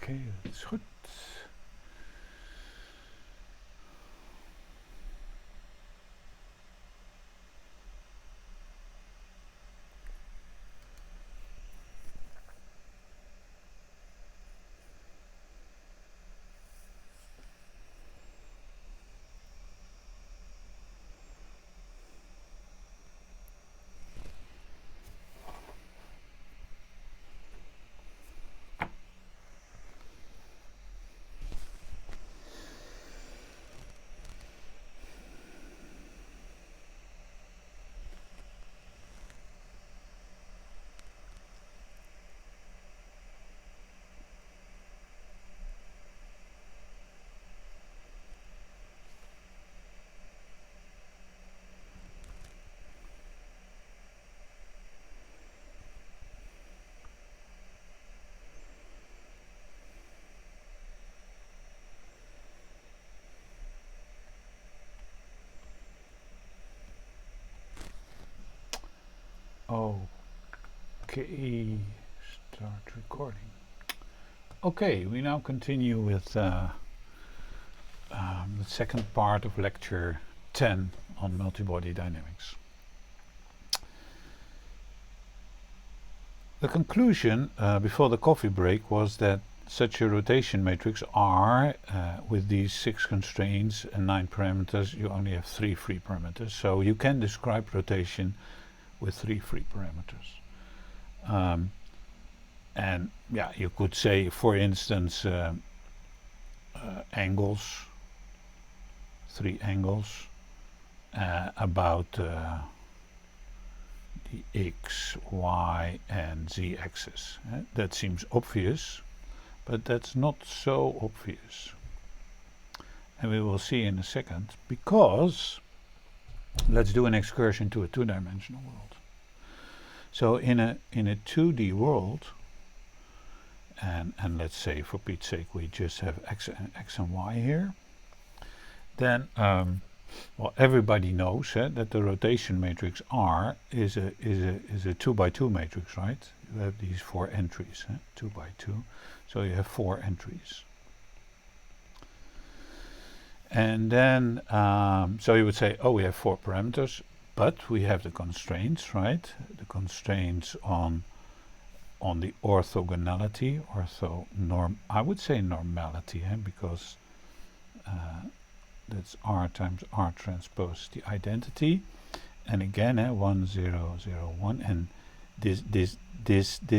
Oké, dat is goed. Okay, start recording. Okay, we now continue with the second part of lecture 10 on multibody dynamics. The conclusion before the coffee break was that such a rotation matrix R with these 6 constraints and 9 parameters, you only have 3 free parameters. So you can describe rotation with 3 free parameters. And yeah, you could say, for instance, angles, 3 angles about the x, y and z axis. That seems obvious, but that's not so obvious. And we will see in a second, because let's do an excursion to a 2-dimensional world. So in a 2D world, and let's say for Pete's sake we just have x and y here, then well, everybody knows that the rotation matrix R is a 2x2 matrix, right? You have these 4 entries, 2x2, so you have 4 entries. And then so you would say, oh, we have 4 parameters, but we have the constraints, right? The constraints on the orthogonality, I would say normality, because that's R times R transpose the identity, and again 1 0 0 1, and this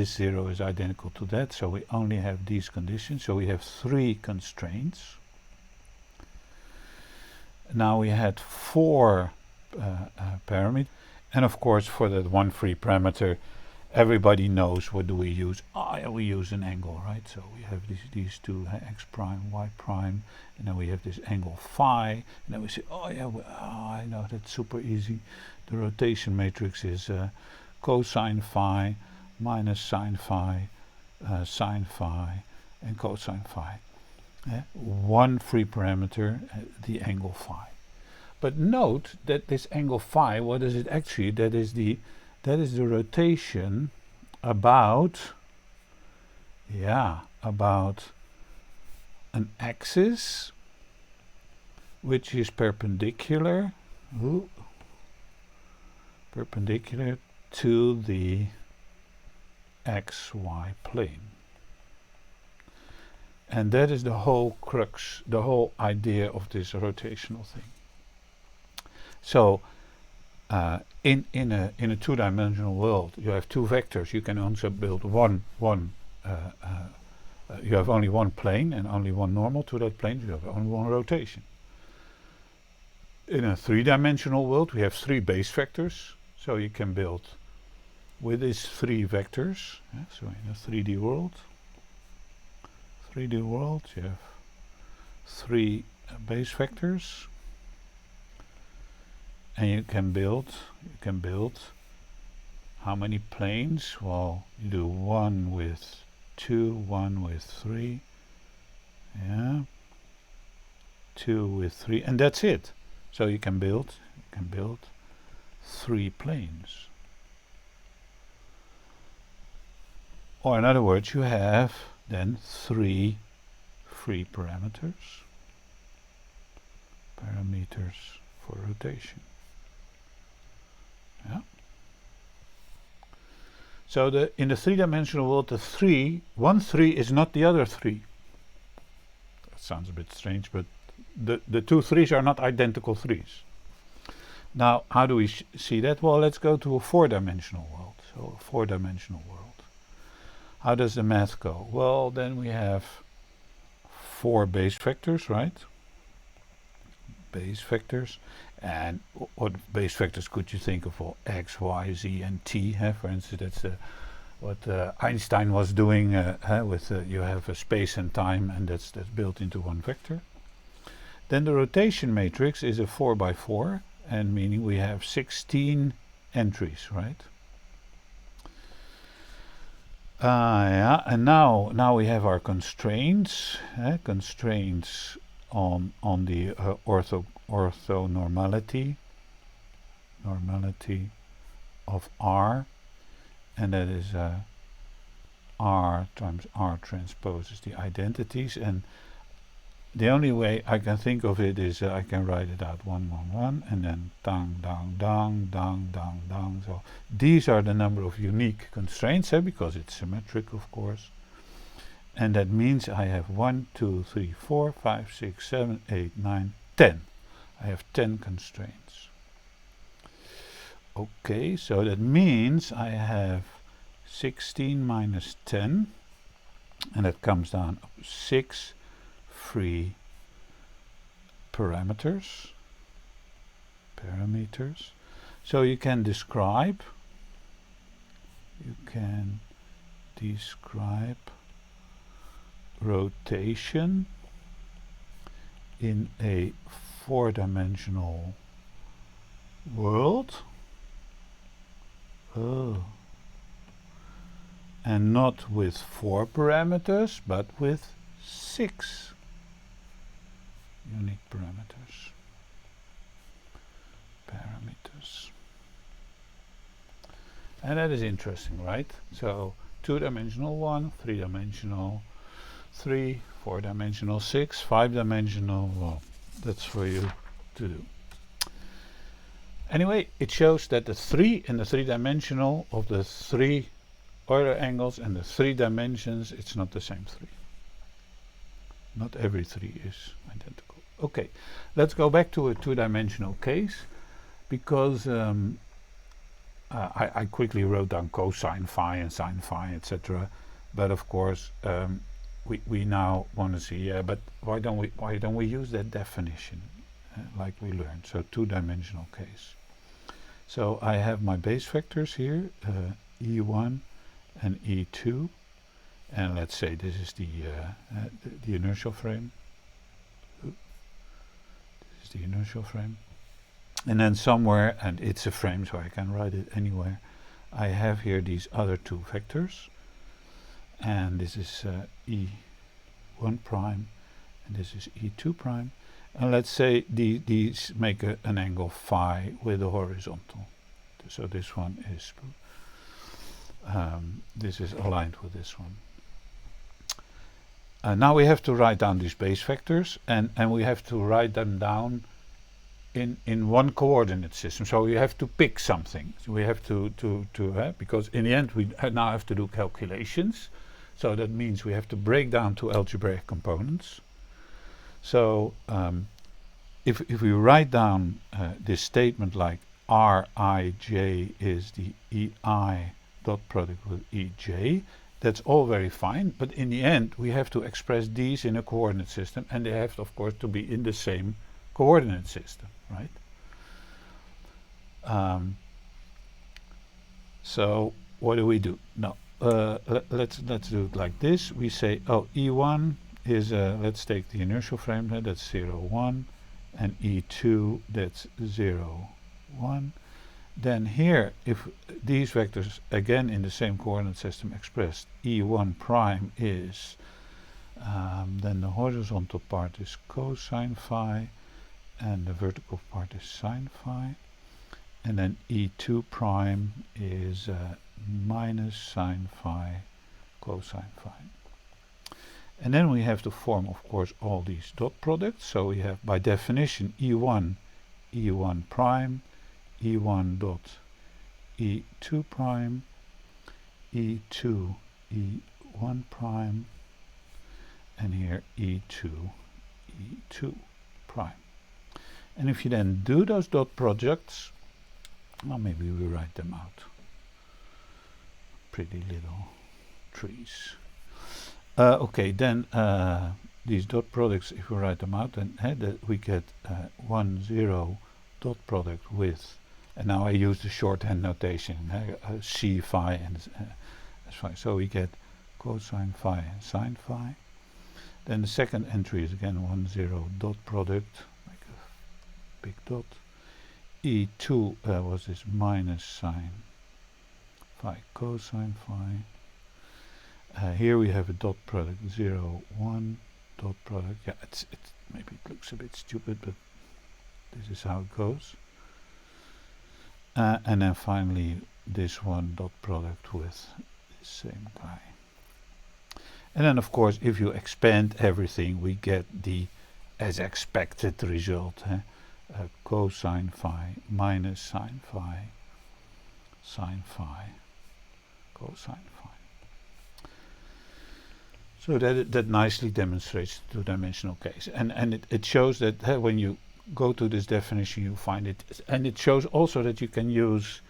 0 is identical to that, so we only have these conditions. So we have 3 constraints. Now we had 4 parameters, and of course for that 1 free parameter, everybody knows what do we use. We use an angle, right? So we have these two, x prime, y prime, and then we have this angle phi, and then we say, I know, that's super easy. The rotation matrix is cosine phi minus sine phi, and cosine phi. 1 free parameter, the angle phi. But note that this angle phi, what is it actually? That is the rotation about an axis which is perpendicular to the xy plane. And that is the whole crux, the whole idea of this rotational thing. So in a 2-dimensional world, you have 2 vectors. You can also build you have only 1 plane and only 1 normal to that plane. You have only 1 rotation. In a 3-dimensional world, we have 3 base vectors. So you can build with these 3 vectors. So in a 3D world, you have 3 base vectors. And you can build how many planes? Well, you do 1 with 2, 1 with 3, 2 with 3, and that's it. So you can build 3 planes. Or in other words, you have then 3 free parameters for rotation. Yeah. So in the three-dimensional world, one 3 is not the other 3. That sounds a bit strange, but the two 3s are not identical 3s. Now, how do we see that? Well, let's go to a 4-dimensional world. So a 4-dimensional world. How does the math go? Well, then we have 4 base vectors, right? Base vectors. And what base vectors could you think of? Well, x, y, z, and t. For instance, that's what Einstein was doing with you have a space and time, and that's built into one vector. Then the rotation matrix is a 4 by 4, and meaning we have 16 entries, right? Yeah, and now we have our constraints. Constraints on the orthonormality of R, and that is R times R transpose is the identities, and the only way I can think of it is I can write it out 1, 1, 1, and then down, down, down, down, down, down. So these are the number of unique constraints, because it's symmetric, of course. And that means I have 1, 2, 3, 4, 5, 6, 7, 8, 9, 10. I have 10 constraints. Okay, so that means I have 16 minus 10, and that comes down 6 free parameters. So you can describe rotation in a 4-dimensional world. And not with 4 parameters, but with 6 unique parameters. And that is interesting, right? So 2-dimensional 1, 3-dimensional 3, 4-dimensional 6, 5-dimensional, well, that's for you to do. Anyway, it shows that the 3 in the 3-dimensional of the 3 Euler angles and the 3 dimensions, it's not the same 3. Not every 3 is identical. Okay, let's go back to a 2-dimensional case, because I quickly wrote down cosine phi and sine phi, etc. But of course, we now want to see, but why don't we use that definition like we learned? So 2-dimensional case. So I have my base vectors here, E1 and E2, and let's say this is the inertial frame. This is the inertial frame. And then somewhere, and it's a frame, so I can write it anywhere, I have here these other 2 vectors, and this is E1 prime, and this is E2 prime, and let's say these make an angle phi with a horizontal. So this one is aligned with this one. Now we have to write down these base vectors, and we have to write them down in one coordinate system. So you have to pick something. So we have to because in the end we now have to do calculations. So that means we have to break down to algebraic components. So if we write down this statement like Rij is the Ei dot product with Ej, that's all very fine, but in the end we have to express these in a coordinate system, and they have of course to be in the same coordinate system, right? So what do we do? No, let's do it like this. We say, oh, E1 is let's take the inertial frame, that's 0, 1, and E2 that's 0, 1. Then here, if these vectors again in the same coordinate system expressed, E1 prime is then the horizontal part is cosine phi, and the vertical part is sine phi, and then E2 prime is minus sine phi cosine phi. And then we have to form, of course, all these dot products. So we have, by definition, E1, E1 prime, E1 dot E2 prime, E2, E1 prime, and here E2, E2 prime. And if you then do those dot products, well, maybe we write them out. Pretty little trees. Okay, then these dot products, if we write them out, then we get 1, 0 dot product with, and now I use the shorthand notation, C phi and S phi. So we get cosine phi and sine phi. Then the second entry is again 1, 0 dot product, like a big dot. E2 was this minus sine phi cosine phi. Here we have a dot product 0, 1 dot product. Yeah, it's maybe it looks a bit stupid, but this is how it goes. And then finally this one dot product with the same guy. And then of course if you expand everything we get the as expected result. Cosine phi minus sine phi, sine phi, cosine phi. So that nicely demonstrates the two-dimensional case. And it shows that when you go to this definition you find it, and it shows also that you can use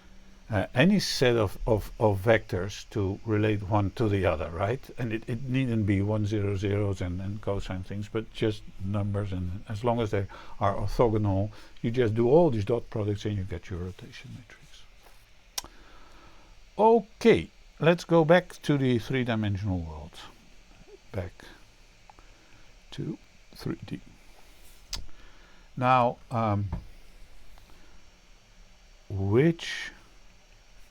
any set of vectors to relate one to the other, right? And it needn't be 1, 0, zeros and cosine things, but just numbers, and as long as they are orthogonal, you just do all these dot products and you get your rotation matrix. Okay, let's go back to the three-dimensional world. Back to 3D. Now, which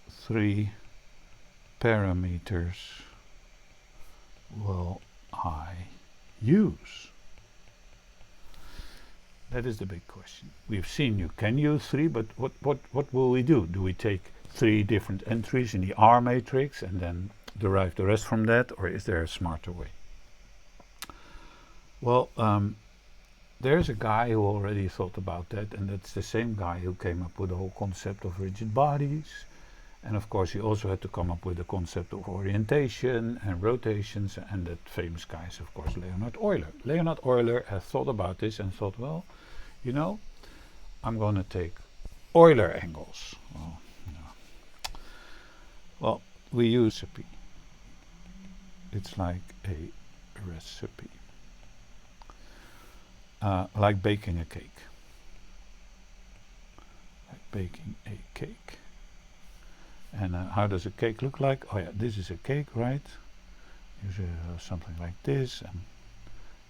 3 parameters will I use? That is the big question. We've seen you can use 3, but what will we do? Do we take 3 different entries in the R matrix and then derive the rest from that, or is there a smarter way? Well, there's a guy who already thought about that, and that's the same guy who came up with the whole concept of rigid bodies. And of course he also had to come up with the concept of orientation and rotations, and that famous guy is of course Leonhard Euler. Leonhard Euler had thought about this and thought, well, you know, I'm going to take Euler angles. Well, no. Well, we use recipe. It's like a recipe. Like baking a cake. Like baking a cake. And how does a cake look like? Oh yeah, this is a cake, right? Usually something like this, and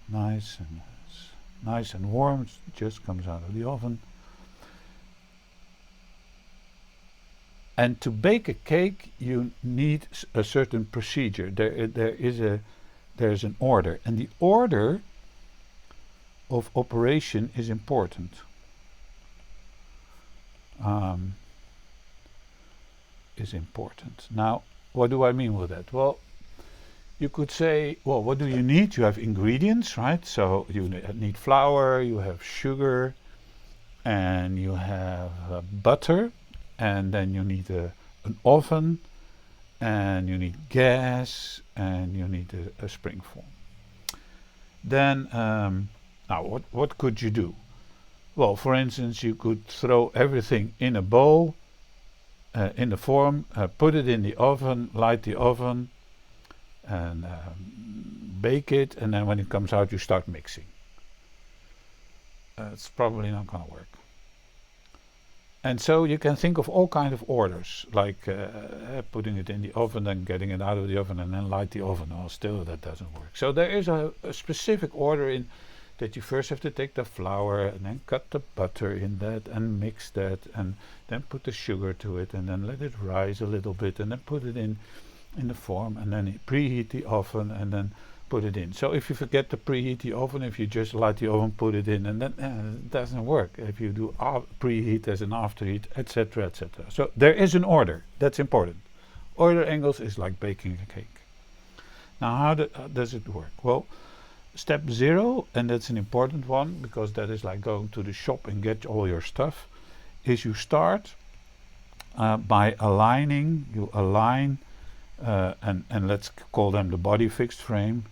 nice and warm. It just comes out of the oven. And to bake a cake, you need a certain procedure. There's an order, and the order of operation is important. Now, what do I mean with that? Well, you could say, well, what do you need? You have ingredients, right? So you need flour, you have sugar, and you have butter, and then you need an oven, and you need gas, and you need a springform. Then, now what could you do? Well, for instance, you could throw everything in a bowl, in the form, put it in the oven, light the oven, and bake it, and then when it comes out you start mixing. It's probably not going to work. And so you can think of all kinds of orders, like putting it in the oven, then getting it out of the oven, and then light the oven. Well, still that doesn't work. So there is a specific order in that you first have to take the flour and then cut the butter in that and mix that, and then put the sugar to it, and then let it rise a little bit, and then put it in the form, and then preheat the oven, and then put it in. So if you forget to preheat the oven, if you just light the oven, put it in, and then it doesn't work. If you do preheat as an afterheat, etc., etc. So there is an order. That's important. Euler angles is like baking a cake. Now how does it work? Well, step 0, and that's an important one because that is like going to the shop and get all your stuff, is you start by aligning. You align and let's call them the body fixed frame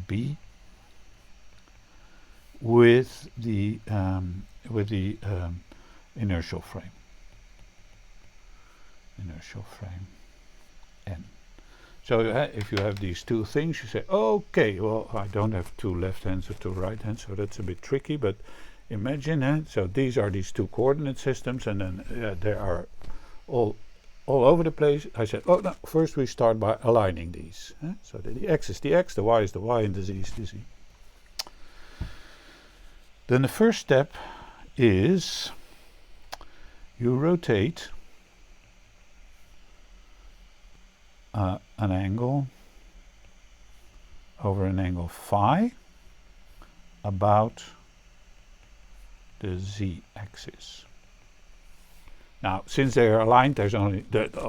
B with the inertial frame N. So if you have these two things, you say, okay, well, I don't have two left hands or two right hands, so that's a bit tricky, but imagine, so these are these two coordinate systems, and then they are all over the place. I said, oh, no, first we start by aligning these. So the x is the x, the y is the y, and the z is the z. Then the first step is you rotate an angle over an angle phi about the z-axis. Now, since they are aligned, there's only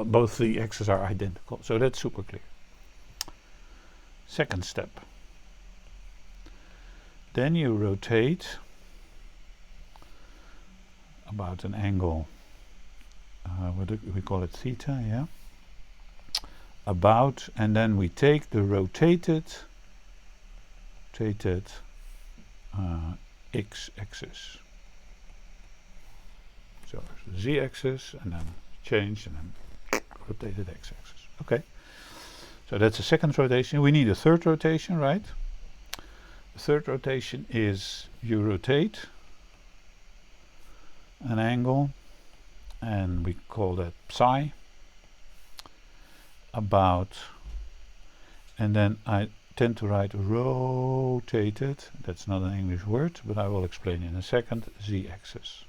both the axes are identical, so that's super clear. Second step. Then you rotate about an angle, what do we call it, theta, yeah? About, and then we take the rotated x-axis. So z-axis, and then change, and then rotated x-axis. Okay. So that's the second rotation. We need a third rotation, right? The third rotation is you rotate an angle, and we call that psi, about, and then I tend to write rotated, that's not an English word, but I will explain in a second, z-axis.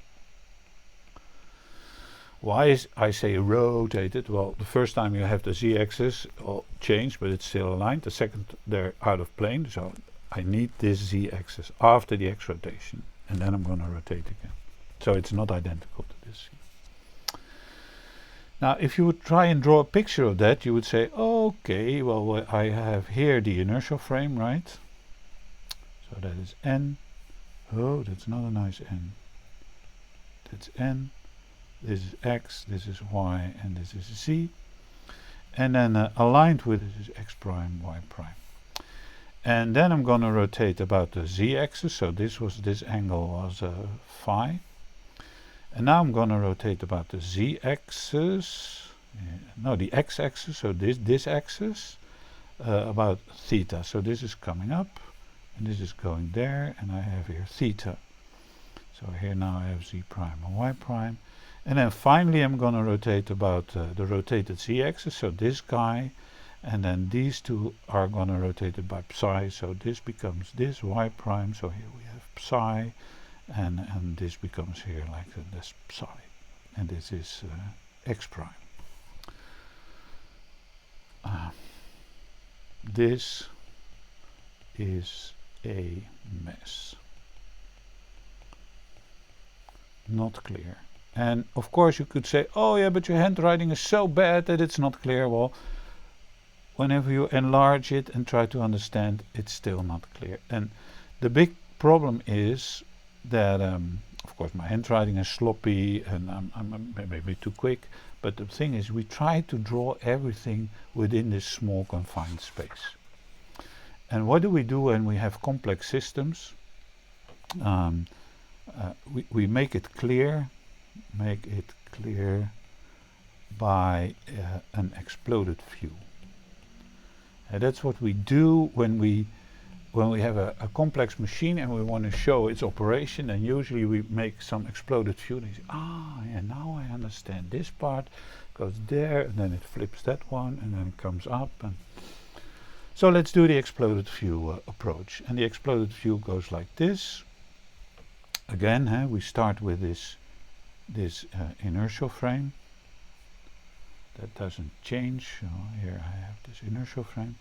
Why is I say rotated? Well, the first time you have the z-axis change, but it's still aligned. The second, they're out of plane, so I need this z-axis after the x rotation, and then I'm going to rotate again. So it's not identical to this. Now, if you would try and draw a picture of that, you would say, okay, well, I have here the inertial frame, right? So that is N. Oh, that's not a nice N. That's N. This is X, this is Y, and this is Z. And then aligned with this is X prime, Y prime. And then I'm going to rotate about the Z-axis. So this angle was phi. And now I'm going to rotate about the z-axis, no, the x-axis, so this axis, about theta. So this is coming up, and this is going there, and I have here theta. So here now I have z prime and y prime. And then finally I'm going to rotate about the rotated z-axis, so this guy, and then these two are going to rotate it by psi, so this becomes this y prime, so here we have psi. And this becomes here like this psi, and this is x prime. This is a mess. Not clear. And of course you could say, oh yeah, but your handwriting is so bad that it's not clear. Well, whenever you enlarge it and try to understand, it's still not clear. And the big problem is that, of course, my handwriting is sloppy and I'm maybe too quick, but the thing is we try to draw everything within this small confined space. And what do we do when we have complex systems? We make it clear by an exploded view. And that's what we do when we have a complex machine and we want to show its operation, and usually we make some exploded view and you say, yeah, now I understand. This part goes there, and then it flips that one, and then it comes up. And so let's do the exploded view approach. And the exploded view goes like this. Again, we start with this inertial frame. That doesn't change. So here I have this inertial frame.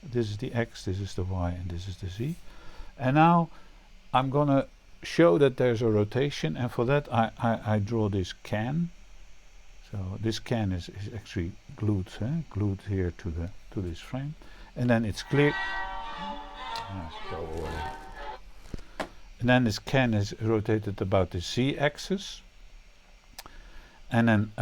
This is the x, this is the y, and this is the z. And now I'm going to show that there's a rotation, and for that I draw this can. So this can is actually glued here to this frame, and then it's clear. Go away. And then this can is rotated about the z-axis, and then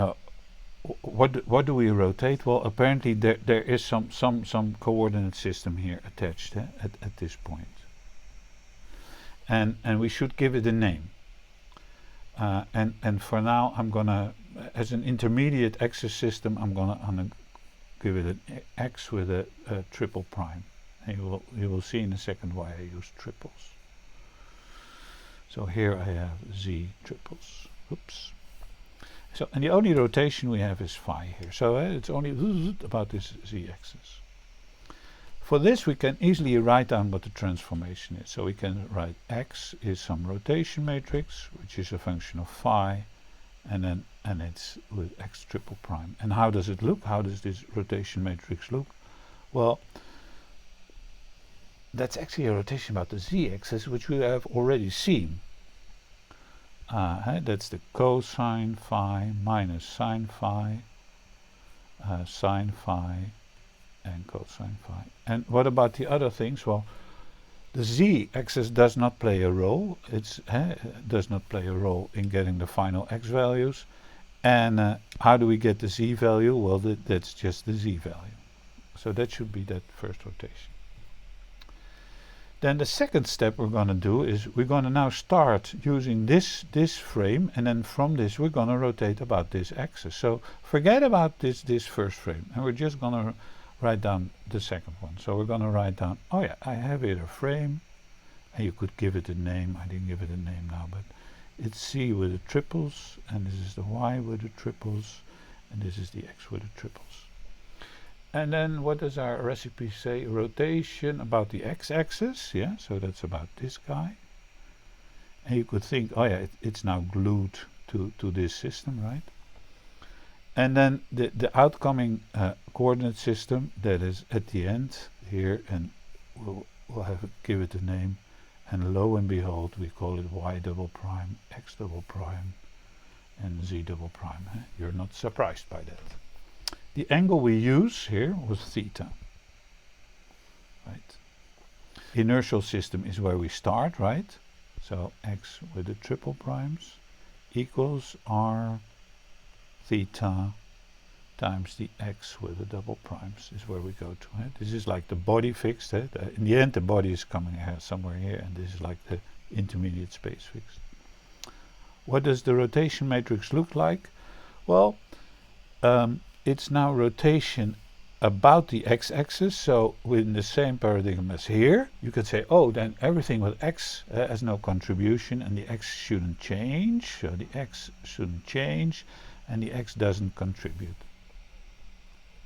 what do we rotate? Well, apparently there is some coordinate system here attached at this point, and we should give it a name. And for now, I'm gonna, as an intermediate axis system, I'm gonna give it an x with a triple prime. And you will see in a second why I use triples. So here I have z triples. Oops. So, and the only rotation we have is phi here. So it's only about this z-axis. For this we can easily write down what the transformation is. So we can write x is some rotation matrix, which is a function of phi, and it's with x triple prime. And how does it look? How does this rotation matrix look? Well, that's actually a rotation about the z-axis, which we have already seen. That's the cosine phi minus sine phi, sine phi, and cosine phi. And what about the other things? Well, the z-axis does not play a role. It does not play a role in getting the final x values. And how do we get the z value? Well, that's just the z value. So that should be that first rotation. Then the second step we're going to do is we're going to now start using this frame, and then from this we're going to rotate about this axis. So forget about this first frame, and we're just going to write down the second one. So we're going to write down, oh yeah, I have here a frame, and you could give it a name. I didn't give it a name now, but it's C with the triples, and this is the Y with the triples, and this is the X with the triples. And then what does our recipe say? Rotation about the x-axis, yeah, so that's about this guy. And you could think, oh yeah, it's now glued to this system, right? And then the outcoming coordinate system that is at the end here, and we'll have to give it a name, and lo and behold, we call it y double prime, x double prime, and z double prime. You're not surprised by that. The angle we use here was theta, right? Inertial system is where we start, right? So x with the triple primes equals r theta times the x with the double primes is where we go to. This is like the body fixed. In the end, the body is coming somewhere here, and this is like the intermediate space fixed. What does the rotation matrix look like? Well, it's now rotation about the x-axis, so within the same paradigm as here, you could say, oh, then everything with x has no contribution, and the x shouldn't change, so the x shouldn't change, and the x doesn't contribute.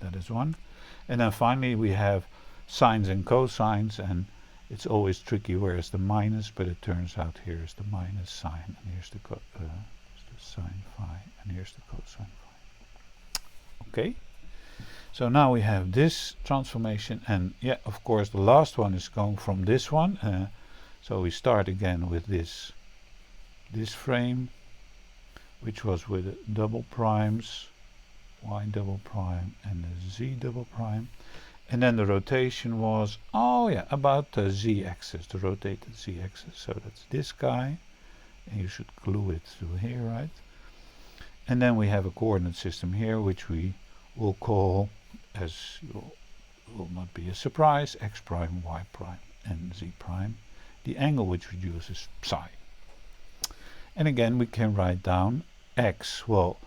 That is one. And then finally we have sines and cosines, and it's always tricky where is the minus, but it turns out here is the minus sine, and here's the sine phi, and here's the cosine phi. Okay, so now we have this transformation, and yeah, of course the last one is going from this one. So we start again with this frame, which was with double primes, y double prime and the z double prime, and then the rotation was, oh yeah, about the z-axis, the rotated z-axis. So that's this guy, and you should glue it to here, right? And then we have a coordinate system here, which we will call, as will not be a surprise, x prime, y prime, and z prime. The angle which we use is psi. And again, we can write down x. Well,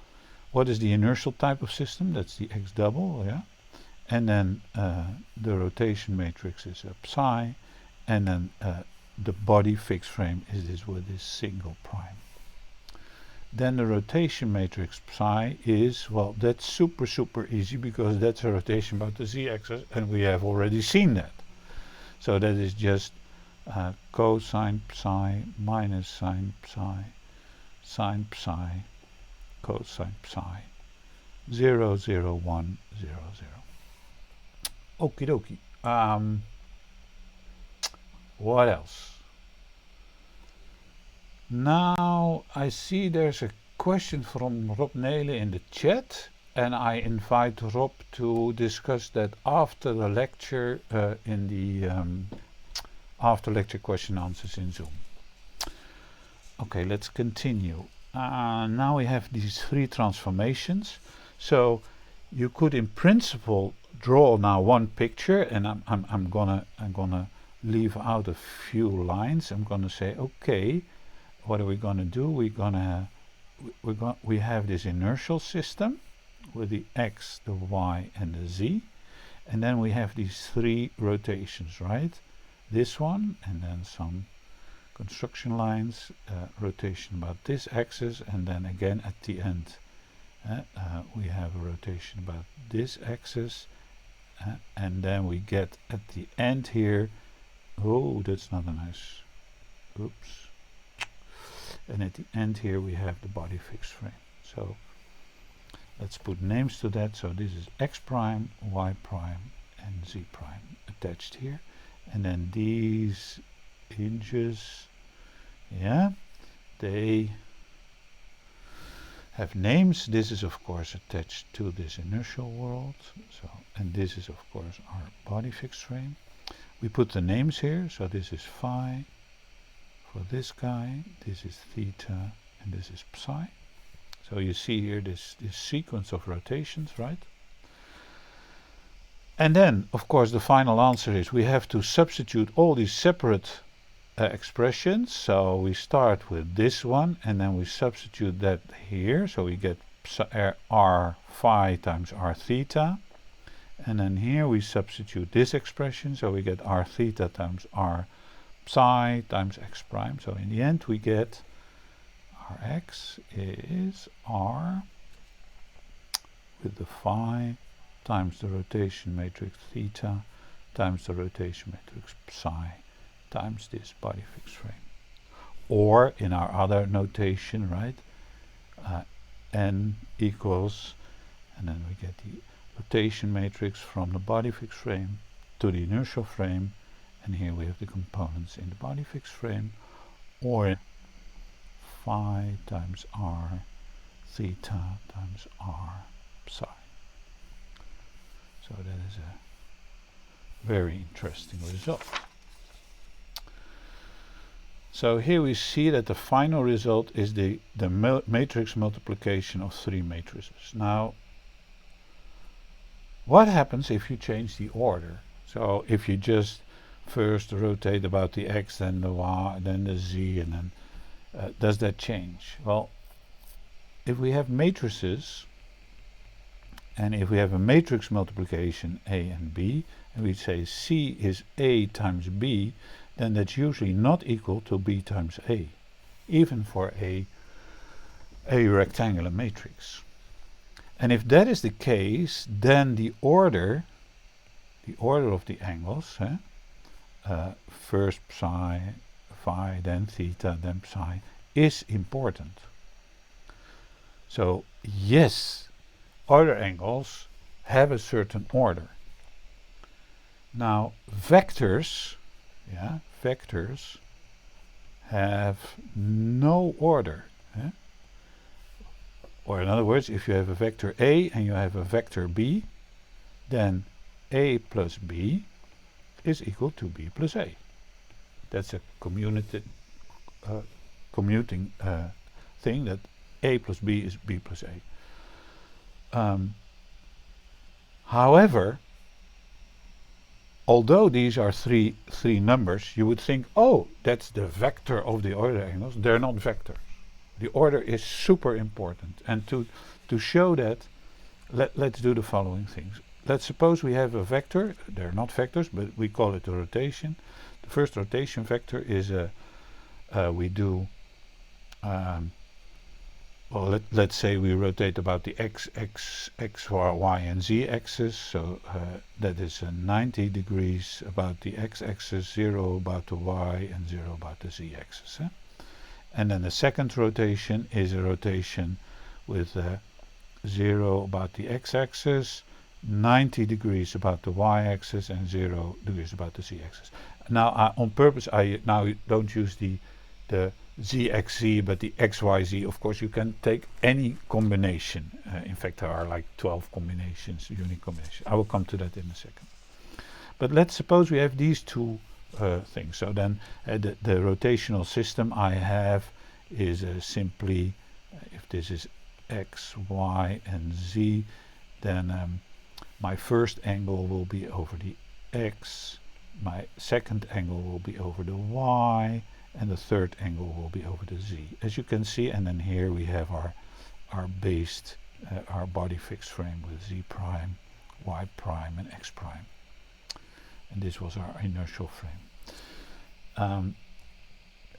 what is the inertial type of system? That's the x double, yeah. And then the rotation matrix is a psi, and then the body fixed frame is this with this single prime. Then the rotation matrix psi is, well, that's super easy, because that's a rotation about the z-axis, and we have already seen that. So that is just cosine psi minus sine psi, cosine psi, 0, 0, 1, 0, 0. Okie dokie. What else? Now I see there's a question from Rob Nele in the chat, and I invite Rob to discuss that after the lecture in the after lecture question answers in Zoom. Okay, let's continue. Now we have these three transformations. So you could, in principle, draw now one picture, and I'm gonna leave out a few lines. I'm gonna say, okay, what are we gonna do? We have this inertial system with the x, the y, and the z, and then we have these three rotations, right? This one, and then some construction lines, rotation about this axis, and then again at the end we have a rotation about this axis, and then we get at the end here, oh, that's not a nice, oops, and at the end here we have the body fixed frame. So let's put names to that. So this is x prime, y prime, and z prime attached here, and then these hinges, yeah, they have names. This is of course attached to this inertial world, so, and this is of course our body fixed frame. We put the names here, so this is phi for this guy, this is theta, and this is psi. So you see here this sequence of rotations, right? And then of course the final answer is we have to substitute all these separate expressions. So we start with this one, and then we substitute that here, so we get r phi times r theta, and then here we substitute this expression, so we get r theta times r psi times x prime. So in the end we get rx is r with the phi times the rotation matrix theta times the rotation matrix psi times this body fixed frame. Or in our other notation, right, n equals, and then we get the rotation matrix from the body fixed frame to the inertial frame, and here we have the components in the body fixed frame, or phi times r theta times r psi. So that is a very interesting result. So here we see that the final result is the matrix multiplication of three matrices. Now, what happens if you change the order? So if you just first rotate about the x, then the y, then the z, and then does that change? Well, if we have matrices, and if we have a matrix multiplication A and B, and we say C is A times B, then that's usually not equal to B times A, even for a rectangular matrix. And if that is the case, then the order of the angles, first psi, phi, then theta, then psi, is important. So yes, other angles have a certain order. Now vectors, vectors have no order. Or in other words, if you have a vector A and you have a vector B, then A plus B is equal to B plus A. That's a commuting thing, that A plus B is B plus A. However, although these are three numbers, you would think, oh, that's the vector of the order angles. They're not vectors. The order is super important. And to show that, let's do the following things. Let's suppose we have a vector. They're not vectors, but we call it a rotation. The first rotation vector is well, let's say we rotate about the x, y, and z axis. So that is 90 degrees about the x-axis, 0 about the y, and 0 about the z-axis. And then the second rotation is a rotation with 0 about the x-axis, 90 degrees about the y-axis, and 0 degrees about the z-axis. Now, on purpose, I now don't use the ZXZ, but the XYZ, of course, you can take any combination. In fact, there are like 12 combinations, unique combinations. I will come to that in a second. But let's suppose we have these two things. So then the rotational system I have is simply, if this is X, Y, and Z, then my first angle will be over the X, my second angle will be over the Y, and the third angle will be over the Z. As you can see, and then here we have our based, our body fixed frame with Z prime, Y prime, and X prime. And this was our inertial frame.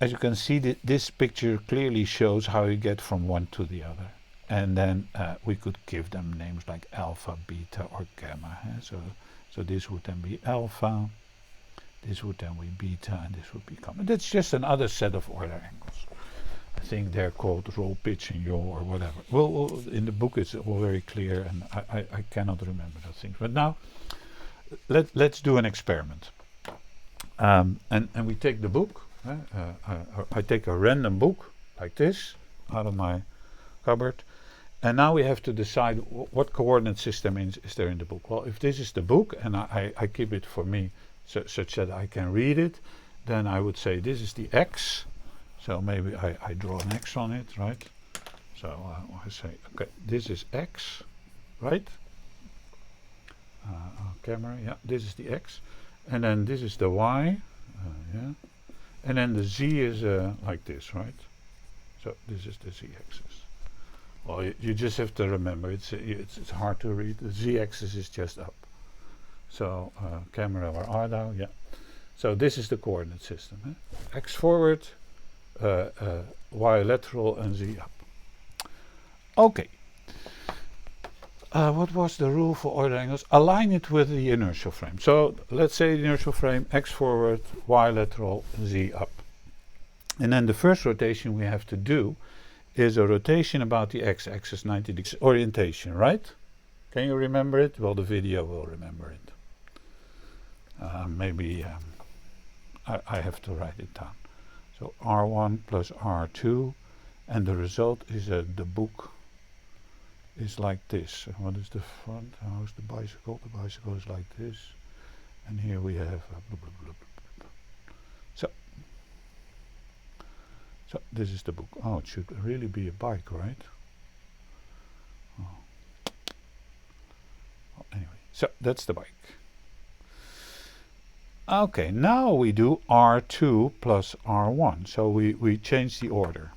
As you can see, this picture clearly shows how you get from one to the other. And then we could give them names like alpha, beta, or gamma. So this would then be alpha, this would then be beta, and this would be gamma. That's just another set of Euler angles. I think they're called roll, pitch, and yaw, or whatever. Well, in the book it's all very clear, and I cannot remember those things. But now, let's do an experiment. And we take the book. I take a random book, like this, out of my cupboard. And now we have to decide what coordinate system is there in the book. Well, if this is the book, and I keep it for me such that I can read it, then I would say this is the X. So maybe I draw an X on it, right? So I say, okay, this is X, right? Camera, yeah, this is the X. And then this is the Y, yeah. And then the Z is like this, right? So this is the Z-axis. Well, you just have to remember, it's hard to read. The Z-axis is just up. So camera or Ardo, yeah. So this is the coordinate system. X forward, Y lateral, and Z up. Okay. What was the rule for Euler angles? Align it with the inertial frame. So let's say the inertial frame, X forward, Y lateral, Z up. And then the first rotation we have to do is a rotation about the X-axis 90 degrees orientation, right? Can you remember it? Well, the video will remember it. Maybe I have to write it down. So R1 plus R2, and the result is the book is like this. And what is the front? How's the bicycle? The bicycle is like this. And here we have blah, blah, blah, blah. So this is the book. Oh, it should really be a bike, right? Oh. Well, anyway, so that's the bike. Okay, now we do R2 plus R1. So we change the order.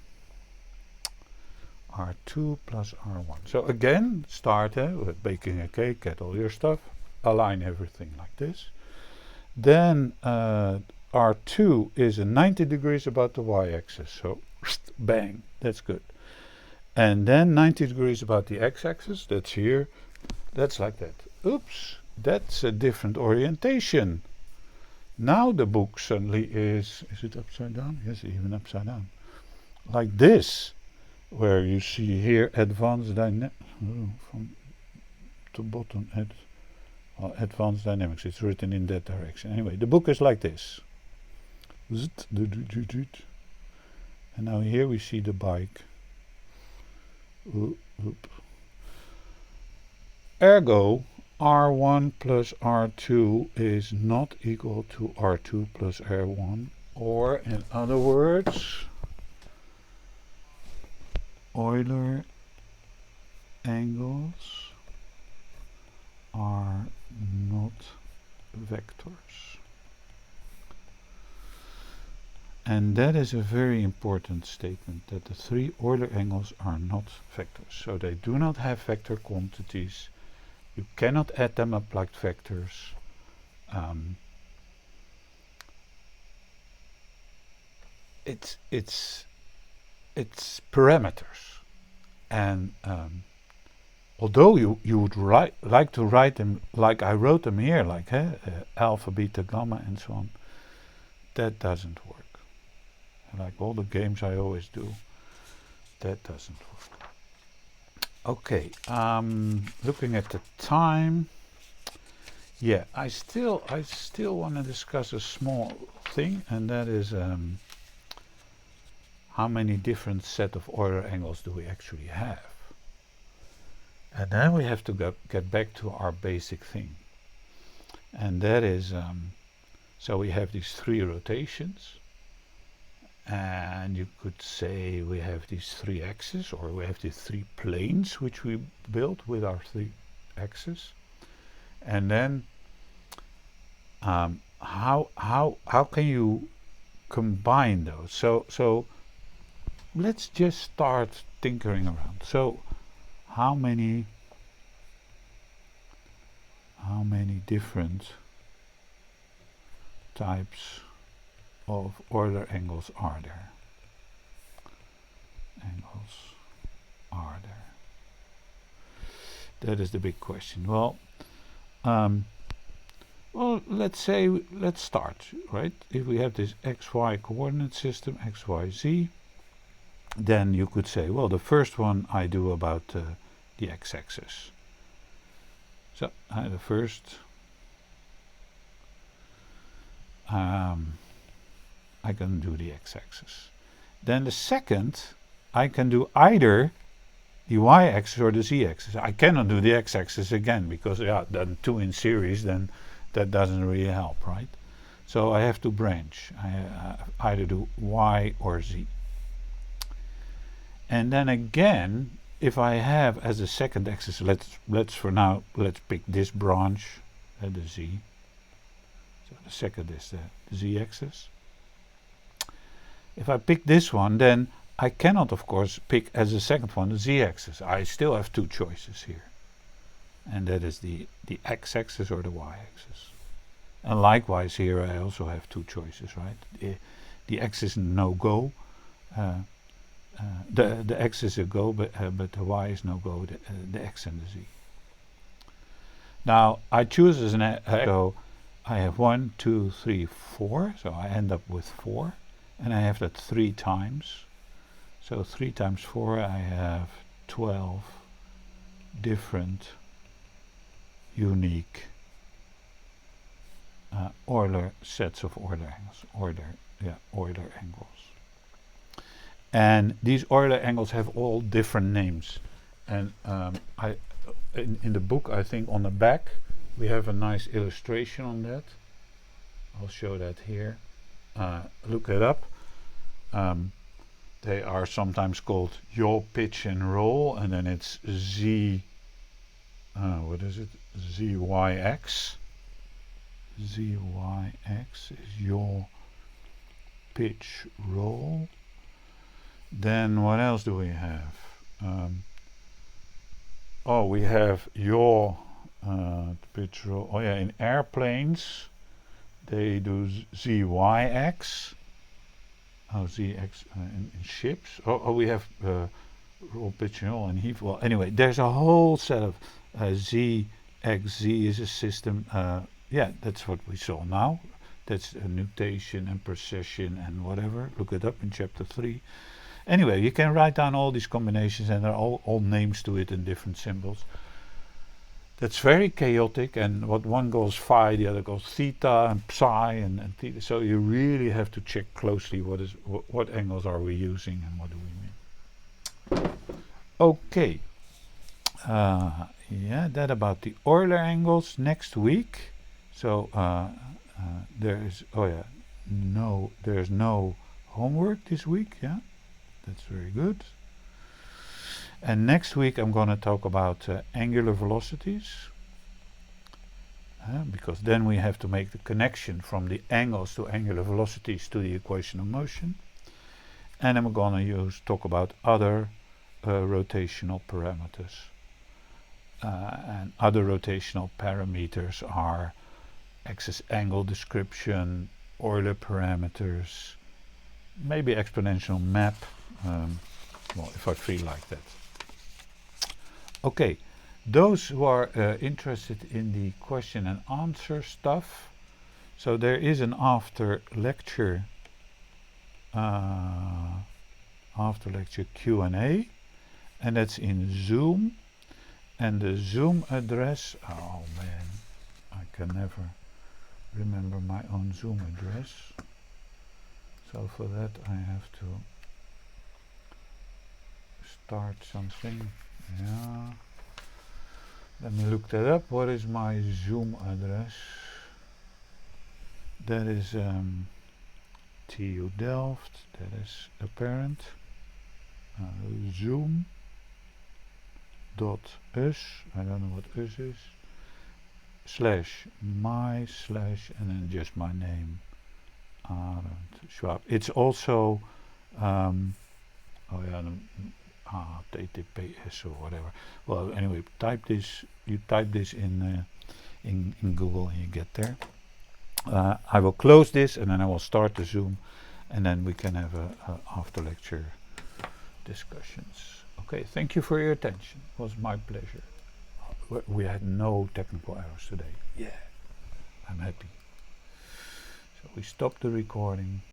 R2 plus R1. So again, start with baking a cake, get all your stuff, align everything like this. Then R2 is 90 degrees about the y-axis, so bang, that's good. And then 90 degrees about the x-axis, that's here, that's like that. Oops, that's a different orientation. Now the book suddenly is it upside down? Yes, even upside down. Like this, where you see here advanced dynamics, from the bottom, advanced dynamics, it's written in that direction. Anyway, the book is like this. And now here we see the bike. Ergo, R1 plus R2 is not equal to R2 plus R1, or in other words, Euler angles are not vectors. And that is a very important statement, that the three Euler angles are not vectors. So they do not have vector quantities. You cannot add them up like vectors. It's parameters. And although you would like to write them like I wrote them here, like alpha, beta, gamma, and so on, that doesn't work. Like all the games I always do, that doesn't work. Okay, looking at the time, yeah, I still want to discuss a small thing, and that is how many different set of Euler angles do we actually have? And then we have to get back to our basic thing. And that is, so we have these 3 rotations. And you could say we have these 3 axes, or we have these 3 planes which we built with our 3 axes. And then how can you combine those? So let's just start tinkering around. So how many different types of Euler angles are there? Angles are there? That is the big question. Well, let's start, right? If we have this xy coordinate system, x, y, z, then you could say, well, the first one I do about the x-axis. So the first, I can do the x-axis. Then the second, I can do either the y-axis or the z-axis. I cannot do the x-axis again, because then 2 in series, then that doesn't really help, right? So I have to branch. I either do y or z. And then again, if I have as a second axis, let's pick this branch, the z. So the second is the z-axis. If I pick this one, then I cannot, of course, pick as a second one the z-axis. I still have 2 choices here. And that is the x-axis or the y-axis. And likewise here I also have 2 choices, right? The x is no-go. The x is a go, but the y is no-go, the x and the z. Now I choose as an so I have 1, 2, 3, 4, so I end up with 4, and I have that 3 times. So 3 times 4, I have 12 different unique Euler sets of Euler angles. Euler angles. And these Euler angles have all different names. And in the book, I think on the back, we have a nice illustration on that. I'll show that here. Look it up. They are sometimes called yaw, pitch, and roll, and then it's Z. What is it? ZYX. ZYX is yaw, pitch, roll. Then what else do we have? We have yaw, pitch, roll. Oh yeah, in airplanes they do ZYX. ZX in ships. We have roll, pitch, and roll and heave. Well, anyway, there's a whole set of ZXZ is a system. That's what we saw now. That's a nutation and precession and whatever. Look it up in chapter 3. Anyway, you can write down all these combinations, and there are all names to it and different symbols. That's very chaotic, and what one goes phi, the other goes theta and psi and theta. So you really have to check closely what angles are we using and what do we mean. Okay. That about the Euler angles next week. So there's no homework this week. Yeah, that's very good. And next week I'm going to talk about angular velocities, because then we have to make the connection from the angles to angular velocities to the equation of motion. And I'm going to talk about other rotational parameters. And other rotational parameters are axis angle description, Euler parameters, maybe exponential map, if I feel like that. Okay, those who are interested in the question and answer stuff, so there is an after lecture Q&A, and that's in Zoom, and the Zoom address, oh man, I can never remember my own Zoom address, so for that I have to start something. Yeah. Let me look that up. What is my Zoom address? That is TU Delft. That is apparent. Zoom.us. I don't know what us is. /my/ and then just my name. Arend Schwab. It's also HTTPS or whatever. Well, anyway, type this. You type this in Google and you get there. I will close this and then I will start the Zoom, and then we can have a after lecture discussions. Okay, thank you for your attention. It was my pleasure. We had no technical errors today. Yeah, I'm happy. So we stop the recording.